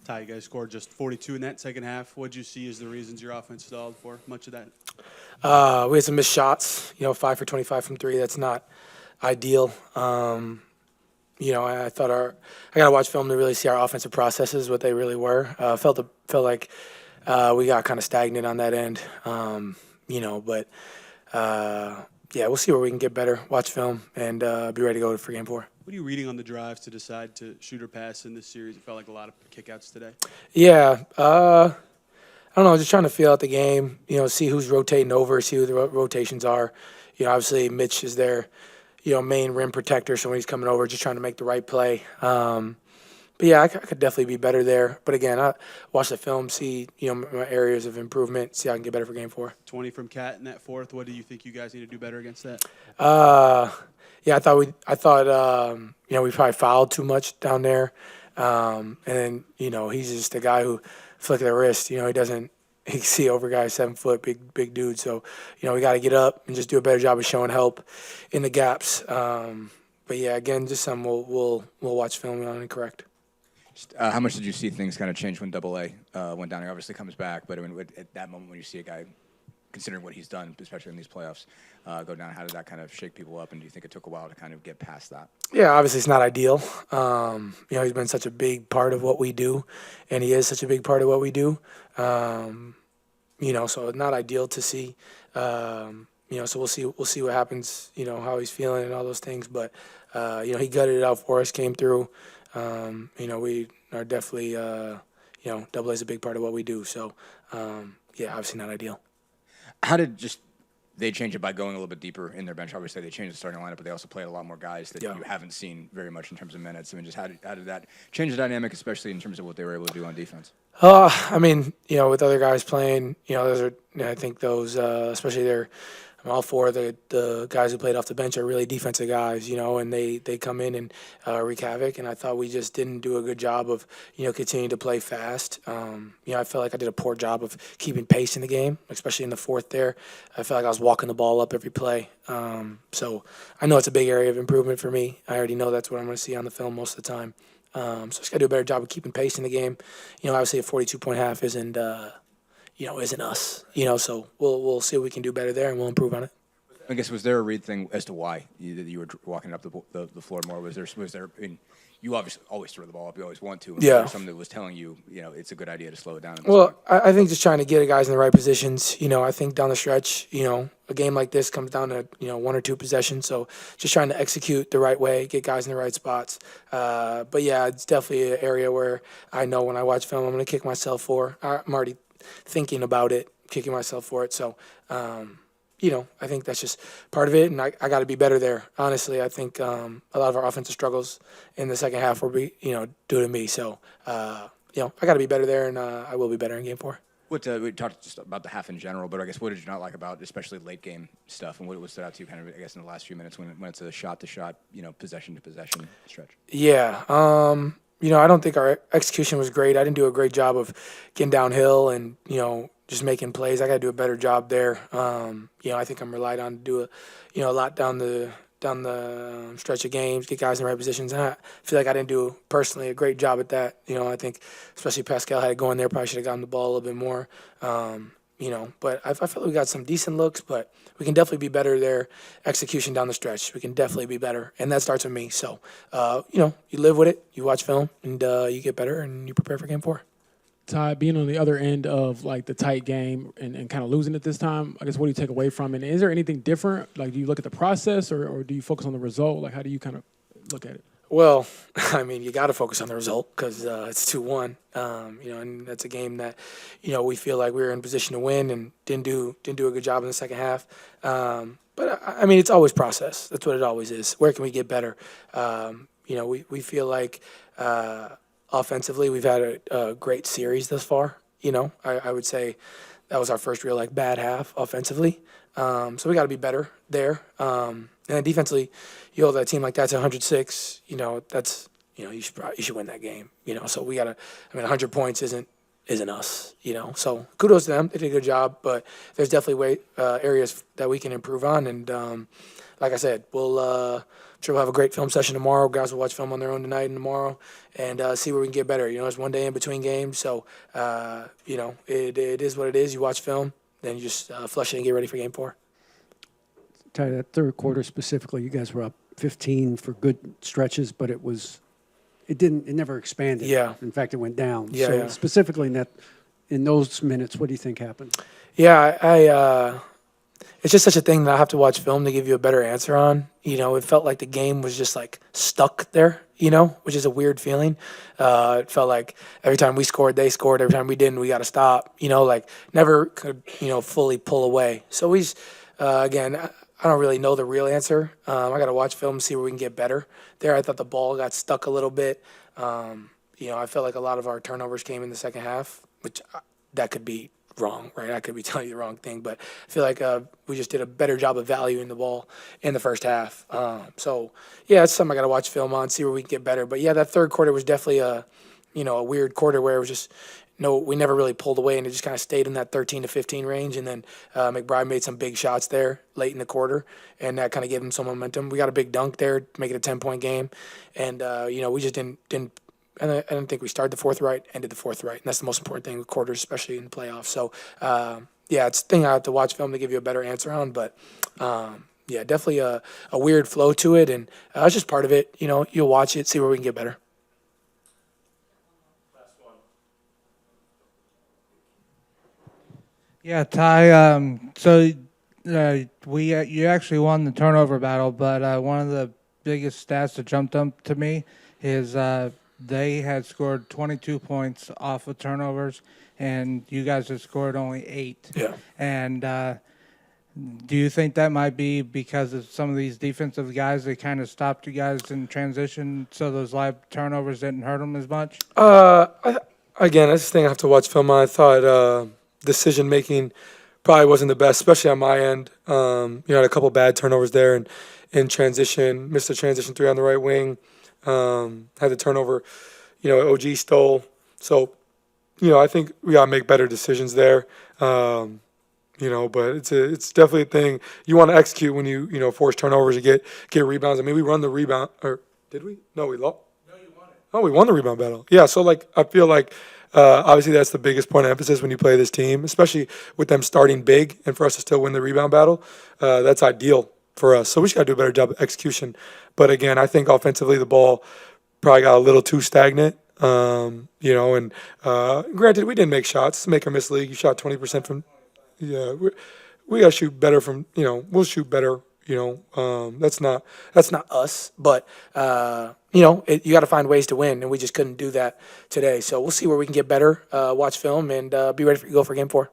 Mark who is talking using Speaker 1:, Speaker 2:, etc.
Speaker 1: Ty, you guys scored just 42 in that second half. What did you see as the reasons your offense stalled for much of that?
Speaker 2: We had some missed shots. 5 for 25 from three. That's not ideal. I thought I got to watch film to really see our offensive processes, what they really were. Felt like we got kind of stagnant on that end. But yeah, we'll see where we can get better. Watch film and be ready to go for game four.
Speaker 1: What are you reading on the drives to decide to shoot or pass in this series? It felt like a lot of kickouts today.
Speaker 2: Yeah, I don't know. Just trying to feel out the game. See who's rotating over, see who the rotations are. Obviously Mitch is their main rim protector, so when he's coming over, just trying to make the right play. But yeah, I could definitely be better there. But again, I watch the film, see my areas of improvement, see how I can get better for game four.
Speaker 1: 20 from Cat in that fourth. What do you think you guys need to do better against that?
Speaker 2: Yeah, I thought we probably fouled too much down there, and then he's just a guy who flick the wrist. He can see over guys 7 foot, big dude. So we got to get up and just do a better job of showing help in the gaps. But yeah, again, just something we'll watch film on and correct.
Speaker 3: How much did you see things kind of change when Double A went down? He obviously comes back, but I mean, at that moment when you see a guy, considering what he's done, especially in these playoffs, go down, how did that kind of shake people up? And do you think it took a while to kind of get past that?
Speaker 2: Yeah, obviously it's not ideal. He's been such a big part of what we do, and he is such a big part of what we do. So it's not ideal to see. So we'll see what happens. How he's feeling and all those things. But he gutted it out for us, came through. We are definitely Double A is a big part of what we do. So obviously not ideal.
Speaker 3: How did they change it by going a little bit deeper in their bench? Obviously, they changed the starting lineup, but they also played a lot more guys that you haven't seen very much in terms of minutes. I mean, just how did that change the dynamic, especially in terms of what they were able to do on defense?
Speaker 2: With other guys playing, I think those, especially all four of the guys who played off the bench are really defensive guys, and they come in and wreak havoc. And I thought we just didn't do a good job of, continuing to play fast. I felt like I did a poor job of keeping pace in the game, especially in the fourth there. I felt like I was walking the ball up every play. So I know it's a big area of improvement for me. I already know that's what I'm going to see on the film most of the time. So just got to do a better job of keeping pace in the game. Obviously a 42-point half isn't us. So we'll see what we can do better there, and we'll improve on it.
Speaker 3: I guess, was there a read thing as to why you were walking up the floor more? Was there? You obviously always throw the ball up. You always want to. And was there something that was telling you, it's a good idea to slow it down?
Speaker 2: Well, I think just trying to get guys in the right positions. I think down the stretch, a game like this comes down to, 1 or 2 possessions. So just trying to execute the right way, get guys in the right spots. But yeah, it's definitely an area where I know when I watch film, I'm going to kick myself for. I'm already thinking about it, kicking myself for it. So, I think that's just part of it, and I got to be better there. Honestly, I think a lot of our offensive struggles in the second half were due to me. So, I got to be better there, and I will be better in game four.
Speaker 3: We talked just about the half in general, but I guess what did you not like about especially late game stuff, and what stood out to you kind of, I guess, in the last few minutes when it's a shot-to-shot, possession-to-possession stretch?
Speaker 2: Yeah. I don't think our execution was great. I didn't do a great job of getting downhill and, just making plays. I got to do a better job there. I think I'm relied on to do a lot down the stretch of games, get guys in the right positions. And I feel like I didn't do personally a great job at that. I think especially Pascal had it going there. Probably should have gotten the ball a little bit more. But I feel like we got some decent looks, but we can definitely be better there. Execution down the stretch, we can definitely be better, and that starts with me. So, you live with it, you watch film, and you get better, and you prepare for game four.
Speaker 4: Ty, being on the other end of like the tight game and kind of losing it this time, I guess what do you take away from it? And is there anything different? Like, do you look at the process or do you focus on the result? Like, how do you kind of look at it?
Speaker 2: Well, you got to focus on the result because it's 2-1. And that's a game that, we feel like we were in position to win and didn't do a good job in the second half. But it's always process. That's what it always is. Where can we get better? We feel like offensively we've had a great series thus far. I would say that was our first real bad half offensively. So we got to be better there. And then defensively, you hold that team like that to 106. That's you should win that game. So we got to. 100 points isn't us. So kudos to them. They did a good job, but there's definitely areas that we can improve on. And like I said, we'll sure we'll have a great film session tomorrow. Guys will watch film on their own tonight and tomorrow, and see where we can get better. You know, it's one day in between games, so you know, it is what it is. You watch film, then you just flush it and get ready for Game 4.
Speaker 5: Ty, that third quarter specifically, you guys were up 15 for good stretches, but it never expanded.
Speaker 2: Yeah.
Speaker 5: In fact, it went down.
Speaker 2: Yeah,
Speaker 5: So
Speaker 2: yeah.
Speaker 5: specifically in those minutes, what do you think happened?
Speaker 2: Yeah, I it's just such a thing that I have to watch film to give you a better answer on. You know, it felt like the game was just like stuck there, you know, which is a weird feeling. It felt like every time we scored, they scored. Every time we didn't, we got to stop. You know, like never could, you know, fully pull away. So again, I don't really know the real answer. I got to watch film and see where we can get better. There, I thought the ball got stuck a little bit. You know, I felt like a lot of our turnovers came in the second half, which that could be wrong, right? I could be telling you the wrong thing, but I feel like we just did a better job of valuing the ball in the first half. So yeah, it's something I got to watch film on, see where we can get better. But yeah, that third quarter was definitely a weird quarter where it was just we never really pulled away, and it just kind of stayed in that 13 to 15 range. And then McBride made some big shots there late in the quarter, and that kind of gave him some momentum. We got a big dunk there to make it a 10-point game, and we just didn't. And I don't think we started the fourth right, ended the fourth right, and that's the most important thing with quarters, especially in the playoffs. So yeah, it's a thing I have to watch film to give you a better answer on, but yeah, definitely a weird flow to it, and it's just part of it. You know, you'll watch it, see where we can get better.
Speaker 6: Yeah, Ty. So you actually won the turnover battle, but one of the biggest stats that jumped up to me is they had scored 22 points off of turnovers, and you guys have scored only 8.
Speaker 2: Yeah.
Speaker 6: And do you think that might be because of some of these defensive guys that kind of stopped you guys in transition, so those live turnovers didn't hurt them as much?
Speaker 2: Again, that's the thing I have to watch film on. I thought decision making probably wasn't the best, especially on my end. You know, had a couple bad turnovers there, and in transition, missed a transition 3 on the right wing. Had the turnover, you know, OG stole. So, you know, I think we gotta make better decisions there. You know, but it's definitely a thing you want to execute when you force turnovers to get rebounds. I mean, we run the rebound, or did we? No, we lost. No, you won it. Oh, we won the rebound battle. Yeah, so like I feel like obviously that's the biggest point of emphasis when you play this team, especially with them starting big, and for us to still win the rebound battle, that's ideal for us. So we just got to do a better job of execution. But again, I think offensively the ball probably got a little too stagnant. You know, and granted, we didn't make shots. It's a make or miss league. You shot 20% from. Yeah, we got to shoot better from. You know, we'll shoot better. You know, that's not us. But you know, you got to find ways to win, and we just couldn't do that today. So we'll see where we can get better. Watch film and be ready to go for Game 4.